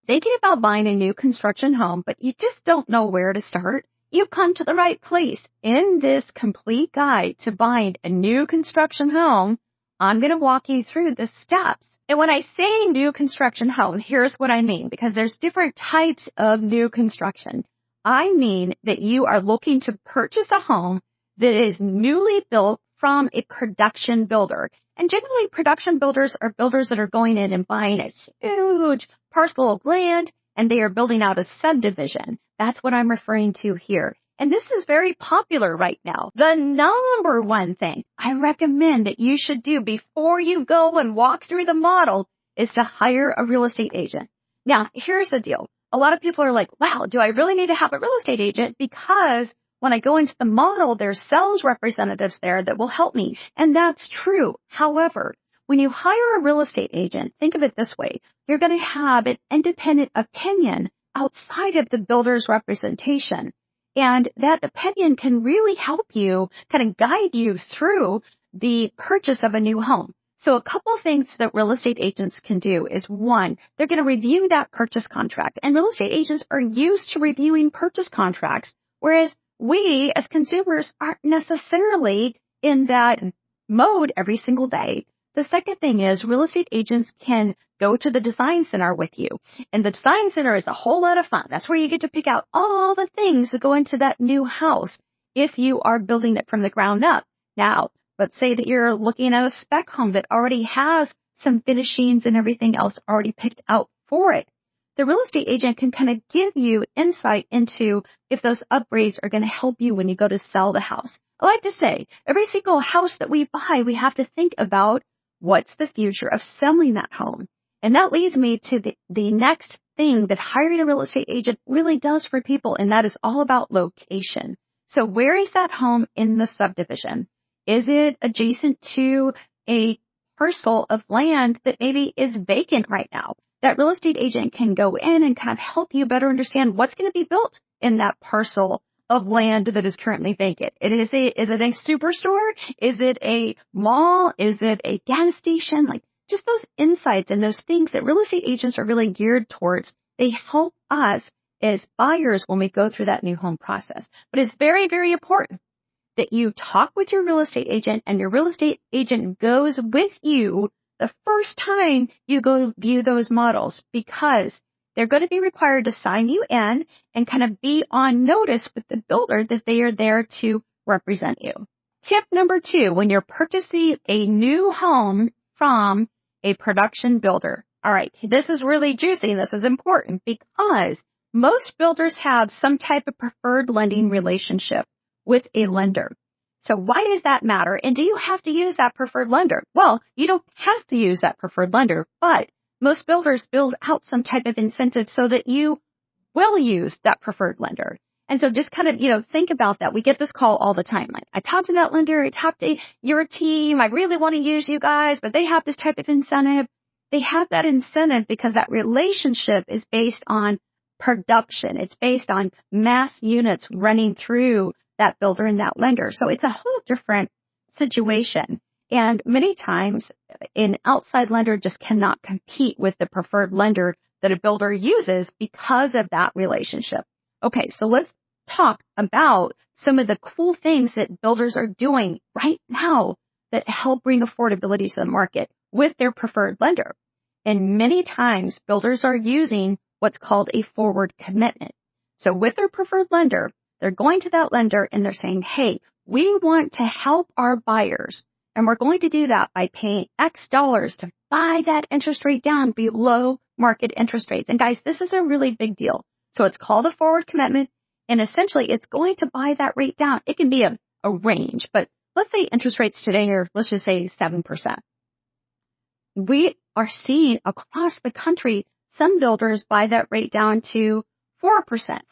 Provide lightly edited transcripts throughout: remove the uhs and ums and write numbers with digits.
Thinking about buying a new construction home, but you just don't know where to start? You've come to the right place. In this complete guide to buying a new construction home, I'm going to walk you through the steps. And when I say new construction home, here's what I mean, because there's different types of new construction. I mean that you are looking to purchase a home that is newly built from a production builder. And generally, production builders are builders that are going in and buying a huge parcel of land, and they are building out a subdivision. That's what I'm referring to here. And this is very popular right now. The number one thing I recommend that you should do before you go and walk through the model is to hire a real estate agent. Now, here's the deal. A lot of people are like, wow, do I really need to have a real estate agent? Because when I go into the model, there's sales representatives there that will help me. And that's true. However, when you hire a real estate agent, think of it this way. You're going to have an independent opinion outside of the builder's representation. And that opinion can really help you, kind of guide you through the purchase of a new home. So a couple of things that real estate agents can do is, one, they're going to review that purchase contract. And real estate agents are used to reviewing purchase contracts, whereas we as consumers aren't necessarily in that mode every single day. The second thing is real estate agents can go to the design center with you. And the design center is a whole lot of fun. That's where you get to pick out all the things that go into that new house if you are building it from the ground up. Now, let's say that you're looking at a spec home that already has some finishings and everything else already picked out for it. The real estate agent can kind of give you insight into if those upgrades are going to help you when you go to sell the house. I like to say, every single house that we buy, we have to think about what's the future of selling that home. And that leads me to the next thing that hiring a real estate agent really does for people, and that is all about location. So where is that home in the subdivision? Is it adjacent to a parcel of land that maybe is vacant right now? That real estate agent can go in and kind of help you better understand what's going to be built in that parcel of land that is currently vacant. Is it a superstore? Is it a mall? Is it a gas station? Like just those insights and those things that real estate agents are really geared towards. They help us as buyers when we go through that new home process. But it's very, very important that you talk with your real estate agent and your real estate agent goes with you the first time you go view those models, because they're going to be required to sign you in and kind of be on notice with the builder that they are there to represent you. Tip number 2, when you're purchasing a new home from a production builder. All right, this is really juicy. This is important because most builders have some type of preferred lending relationship with a lender. So why does that matter? And do you have to use that preferred lender? Well, you don't have to use that preferred lender, but most builders build out some type of incentive so that you will use that preferred lender. And so just kind of, think about that. We get this call all the time. Like, I talked to that lender, I talked to your team, I really want to use you guys, but they have this type of incentive. They have that incentive because that relationship is based on production. It's based on mass units running through that builder and that lender. So it's a whole different situation. And many times an outside lender just cannot compete with the preferred lender that a builder uses because of that relationship. Okay, so let's talk about some of the cool things that builders are doing right now that help bring affordability to the market with their preferred lender. And many times builders are using what's called a forward commitment. So with their preferred lender, they're going to that lender and they're saying, hey, we want to help our buyers, and we're going to do that by paying X dollars to buy that interest rate down below market interest rates. And guys, this is a really big deal. So it's called a forward commitment, and essentially it's going to buy that rate down. It can be a range, but let's say interest rates today are, let's just say 7%. We are seeing across the country some builders buy that rate down to 4%,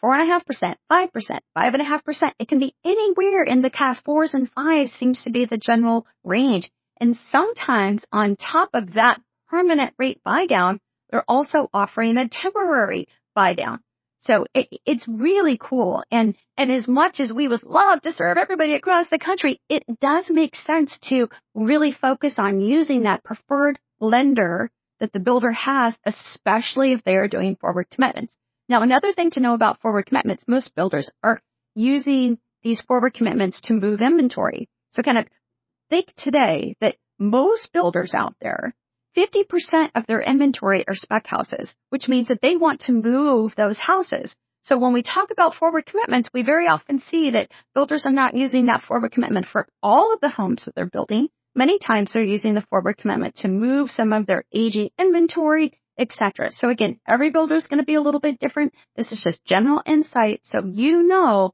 4.5%, 5%, 5.5%. It can be anywhere in the kind of 4s and 5s seems to be the general range. And sometimes on top of that permanent rate buy down, they're also offering a temporary buy down. So it's really cool. And as much as we would love to serve everybody across the country, it does make sense to really focus on using that preferred lender that the builder has, especially if they are doing forward commitments. Now, another thing to know about forward commitments, most builders are using these forward commitments to move inventory. So kind of think today that most builders out there, 50% of their inventory are spec houses, which means that they want to move those houses. So when we talk about forward commitments, we very often see that builders are not using that forward commitment for all of the homes that they're building. Many times they're using the forward commitment to move some of their aging inventory, etc. So again, every builder is going to be a little bit different. This is just general insight. So you know,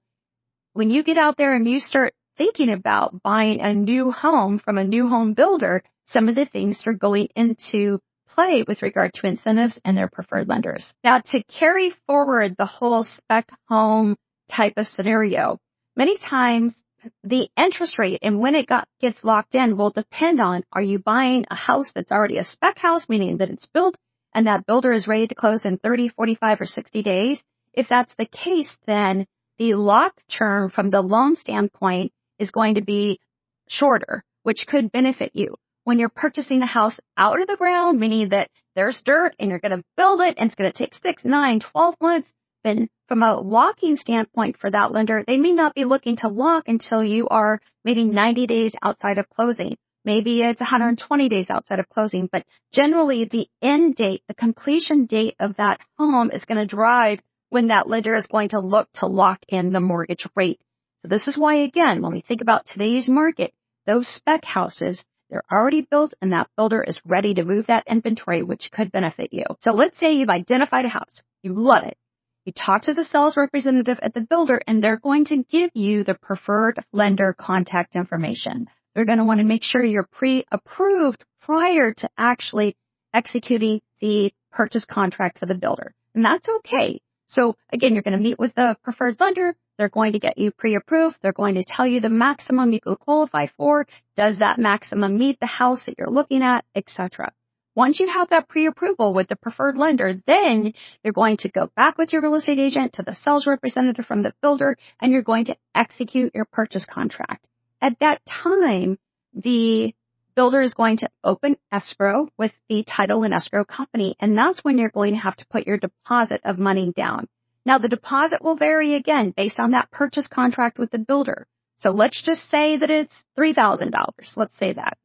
when you get out there and you start thinking about buying a new home from a new home builder, some of the things are going into play with regard to incentives and their preferred lenders. Now, to carry forward the whole spec home type of scenario, many times the interest rate and when it gets locked in will depend on, are you buying a house that's already a spec house, meaning that it's built and that builder is ready to close in 30, 45, or 60 days? If that's the case, then the lock term from the loan standpoint is going to be shorter, which could benefit you. When you're purchasing a house out of the ground, meaning that there's dirt and you're going to build it and it's going to take 6, 9, 12 months, then from a locking standpoint for that lender, they may not be looking to lock until you are maybe 90 days outside of closing. Maybe it's 120 days outside of closing, but generally the end date, the completion date of that home is going to drive when that lender is going to look to lock in the mortgage rate. So this is why, again, when we think about today's market, those spec houses, they're already built and that builder is ready to move that inventory, which could benefit you. So let's say you've identified a house. You love it. You talk to the sales representative at the builder and they're going to give you the preferred lender contact information. They're going to want to make sure you're pre-approved prior to actually executing the purchase contract for the builder. And that's okay. So again, you're going to meet with the preferred lender. They're going to get you pre-approved. They're going to tell you the maximum you could qualify for. Does that maximum meet the house that you're looking at, etc. Once you have that pre-approval with the preferred lender, then you're going to go back with your real estate agent to the sales representative from the builder, and you're going to execute your purchase contract. At that time, the builder is going to open escrow with the title and escrow company, and that's when you're going to have to put your deposit of money down. Now, the deposit will vary again based on that purchase contract with the builder. So let's just say that it's $3,000. Let's say that.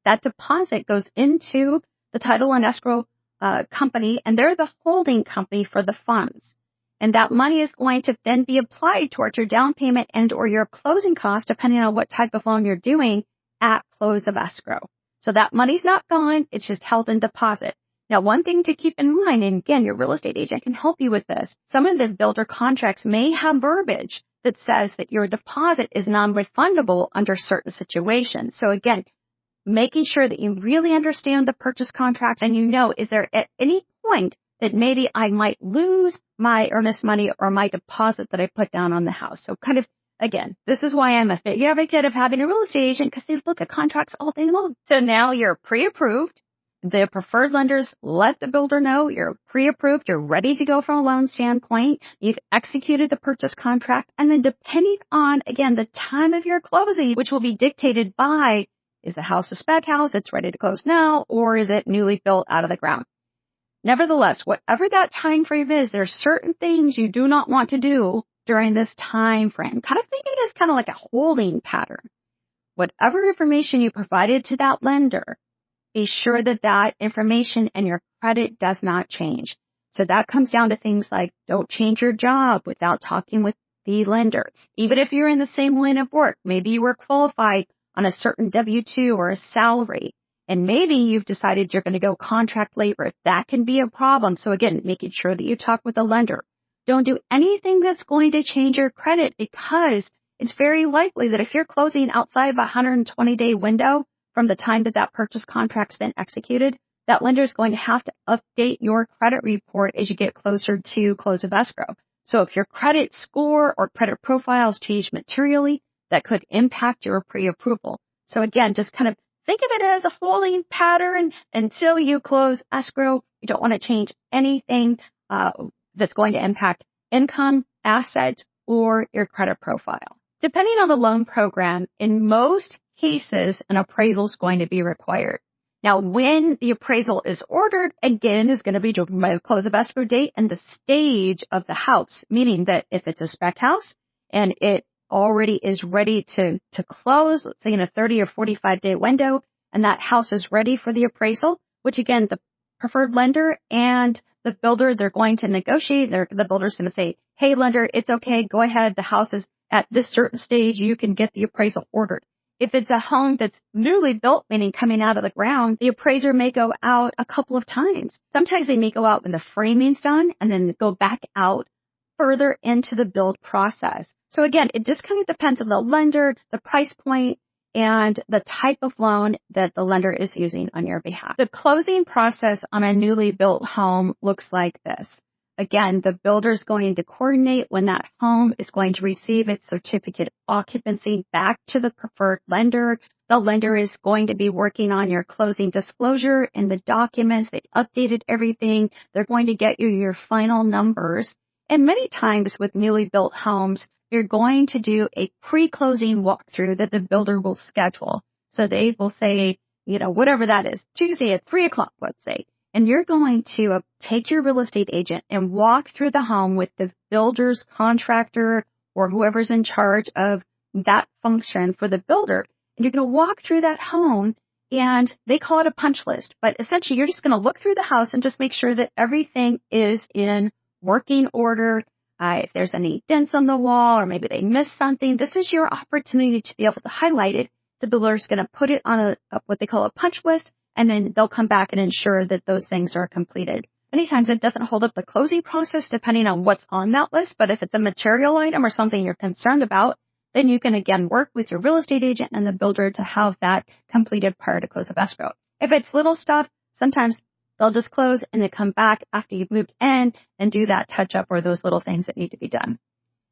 That deposit goes into the title and escrow company, and they're the holding company for the funds. And that money is going to then be applied towards your down payment and or your closing cost, depending on what type of loan you're doing at close of escrow. So that money's not gone. It's just held in deposit. Now, one thing to keep in mind, and again, your real estate agent can help you with this. Some of the builder contracts may have verbiage that says that your deposit is non-refundable under certain situations. So again, making sure that you really understand the purchase contract and you know, is there at any point that maybe I might lose my earnest money or my deposit that I put down on the house. So kind of, again, this is why I'm a big advocate of having a real estate agent, because they look at contracts all day long. So now you're pre-approved. The preferred lenders let the builder know you're pre-approved, you're ready to go from a loan standpoint, you've executed the purchase contract, and then depending on, again, the time of your closing, which will be dictated by, is the house a spec house, it's ready to close now, or is it newly built out of the ground? Nevertheless, whatever that time frame is, there are certain things you do not want to do during this time frame. Kind of think of it as kind of like a holding pattern. Whatever information you provided to that lender, be sure that that information and your credit does not change. So that comes down to things like don't change your job without talking with the lenders. Even if you're in the same line of work, maybe you were qualified on a certain W-2 or a salary, and maybe you've decided you're going to go contract labor. That can be a problem. So again, making sure that you talk with the lender. Don't do anything that's going to change your credit, because it's very likely that if you're closing outside of a 120-day window from the time that that purchase contract's been executed, that lender is going to have to update your credit report as you get closer to close of escrow. So if your credit score or credit profiles change materially, that could impact your pre-approval. So again, just kind of think of it as a holding pattern until you close escrow. You don't want to change anything that's going to impact income, assets, or your credit profile. Depending on the loan program, in most cases, an appraisal is going to be required. Now, when the appraisal is ordered, again, is going to be driven by the close of escrow date and the stage of the house, meaning that if it's a spec house and it already is ready to close, let's say in a 30 or 45-day window, and that house is ready for the appraisal, which again, the preferred lender and the builder, they're going to negotiate. The builder's going to say, hey, lender, it's okay. Go ahead. The house is at this certain stage. You can get the appraisal ordered. If it's a home that's newly built, meaning coming out of the ground, the appraiser may go out a couple of times. Sometimes they may go out when the framing's done and then go back out further into the build process. So again, it just kind of depends on the lender, the price point, and the type of loan that the lender is using on your behalf. The closing process on a newly built home looks like this. Again, the builder is going to coordinate when that home is going to receive its certificate of occupancy back to the preferred lender. The lender is going to be working on your closing disclosure and the documents. They've updated everything. They're going to get you your final numbers. And many times with newly built homes, you're going to do a pre-closing walkthrough that the builder will schedule. So they will say, whatever that is, Tuesday at 3:00, let's say. And you're going to take your real estate agent and walk through the home with the builder's contractor or whoever's in charge of that function for the builder. And you're going to walk through that home, and they call it a punch list. But essentially, you're just going to look through the house and just make sure that everything is in working order. If there's any dents on the wall or maybe they missed something, this is your opportunity to be able to highlight it. The builder is going to put it on what they call a punch list, and then they'll come back and ensure that those things are completed. Many times it doesn't hold up the closing process depending on what's on that list, but if it's a material item or something you're concerned about, then you can again work with your real estate agent and the builder to have that completed prior to close of escrow. If it's little stuff, sometimes they'll just close and then come back after you've moved in and do that touch up or those little things that need to be done.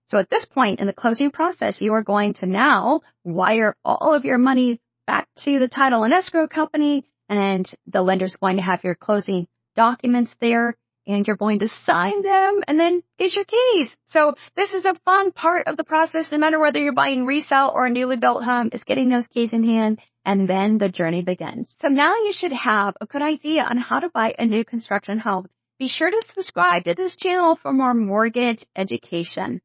So at this point in the closing process, you are going to now wire all of your money back to the title and escrow company, and the lender's going to have your closing documents there, and you're going to sign them and then get your keys. So this is a fun part of the process, no matter whether you're buying resale or a newly built home, is getting those keys in hand, and then the journey begins. So now you should have a good idea on how to buy a new construction home. Be sure to subscribe to this channel for more mortgage education.